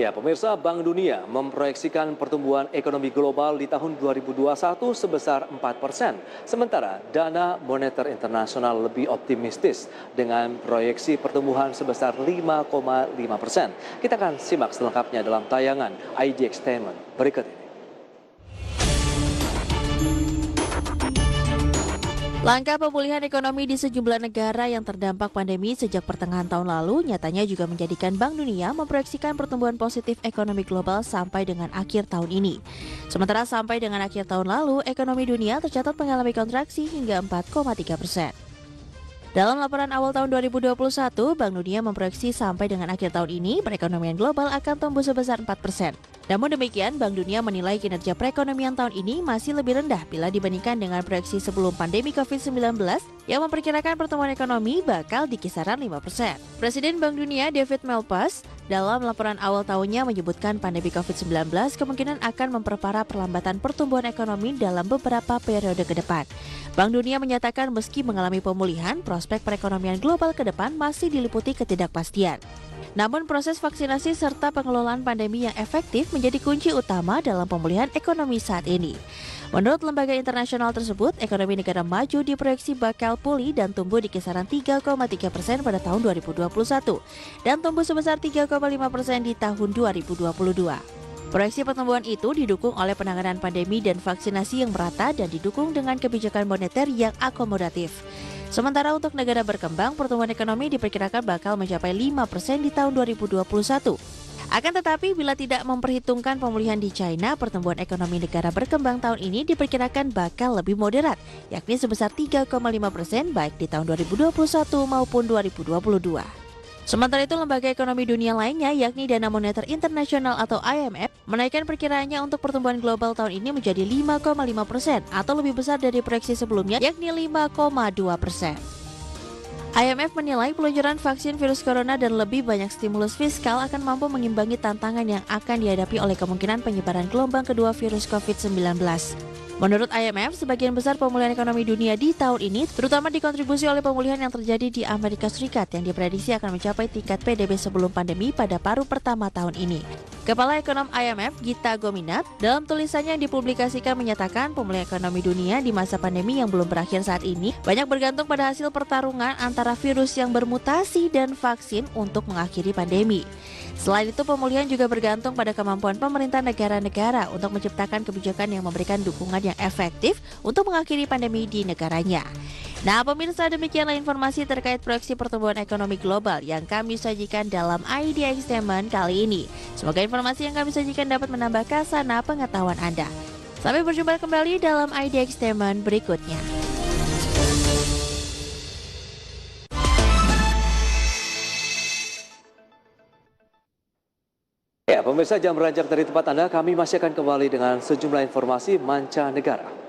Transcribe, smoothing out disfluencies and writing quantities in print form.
Ya, pemirsa, Bank Dunia memproyeksikan pertumbuhan ekonomi global di tahun 2021 sebesar 4%. Sementara Dana Moneter Internasional lebih optimistis dengan proyeksi pertumbuhan sebesar 5,5%. Kita akan simak selengkapnya dalam tayangan IDX Statement berikut ini. Langkah pemulihan ekonomi di sejumlah negara yang terdampak pandemi sejak pertengahan tahun lalu nyatanya juga menjadikan Bank Dunia memproyeksikan pertumbuhan positif ekonomi global sampai dengan akhir tahun ini. Sementara sampai dengan akhir tahun lalu, ekonomi dunia tercatat mengalami kontraksi hingga 4,3%. Dalam laporan awal tahun 2021, Bank Dunia memproyeksi sampai dengan akhir tahun ini perekonomian global akan tumbuh sebesar 4%. Namun demikian, Bank Dunia menilai kinerja perekonomian tahun ini masih lebih rendah bila dibandingkan dengan proyeksi sebelum pandemi COVID-19 yang memperkirakan pertumbuhan ekonomi bakal di kisaran 5%. Presiden Bank Dunia David Malpass dalam laporan awal tahunnya menyebutkan pandemi COVID-19 kemungkinan akan memperparah perlambatan pertumbuhan ekonomi dalam beberapa periode ke depan. Bank Dunia menyatakan meski mengalami pemulihan, prospek perekonomian global ke depan masih diliputi ketidakpastian. Namun proses vaksinasi serta pengelolaan pandemi yang efektif menjadi kunci utama dalam pemulihan ekonomi saat ini. Menurut lembaga internasional tersebut, ekonomi negara maju diproyeksi bakal pulih dan tumbuh di kisaran 3,3% pada tahun 2021 dan tumbuh sebesar 3,5% di tahun 2022. Proyeksi pertumbuhan itu didukung oleh penanganan pandemi dan vaksinasi yang merata dan didukung dengan kebijakan moneter yang akomodatif. Sementara untuk negara berkembang, pertumbuhan ekonomi diperkirakan bakal mencapai 5% di tahun 2021. Akan tetapi, bila tidak memperhitungkan pemulihan di China, pertumbuhan ekonomi negara berkembang tahun ini diperkirakan bakal lebih moderat, yakni sebesar 3,5% baik di tahun 2021 maupun 2022. Sementara itu, lembaga ekonomi dunia lainnya yakni Dana Moneter Internasional atau IMF menaikkan perkiraannya untuk pertumbuhan global tahun ini menjadi 5,5% atau lebih besar dari proyeksi sebelumnya yakni 5,2%. IMF menilai peluncuran vaksin virus corona dan lebih banyak stimulus fiskal akan mampu mengimbangi tantangan yang akan dihadapi oleh kemungkinan penyebaran gelombang kedua virus COVID-19. Menurut IMF, sebagian besar pemulihan ekonomi dunia di tahun ini terutama dikontribusi oleh pemulihan yang terjadi di Amerika Serikat yang diprediksi akan mencapai tingkat PDB sebelum pandemi pada paruh pertama tahun ini. Kepala Ekonom IMF, Gita Gominat, dalam tulisannya yang dipublikasikan menyatakan pemulihan ekonomi dunia di masa pandemi yang belum berakhir saat ini banyak bergantung pada hasil pertarungan antara virus yang bermutasi dan vaksin untuk mengakhiri pandemi. Selain itu, pemulihan juga bergantung pada kemampuan pemerintah negara-negara untuk menciptakan kebijakan yang memberikan dukungan yang efektif untuk mengakhiri pandemi di negaranya. Nah, pemirsa, demikianlah informasi terkait proyeksi pertumbuhan ekonomi global yang kami sajikan dalam IDX Statement kali ini. Semoga informasi yang kami sajikan dapat menambah kasana pengetahuan Anda. Sampai berjumpa kembali dalam IDX Statement berikutnya. Ya, pemirsa, jangan beranjak dari tempat Anda, kami masih akan kembali dengan sejumlah informasi mancanegara.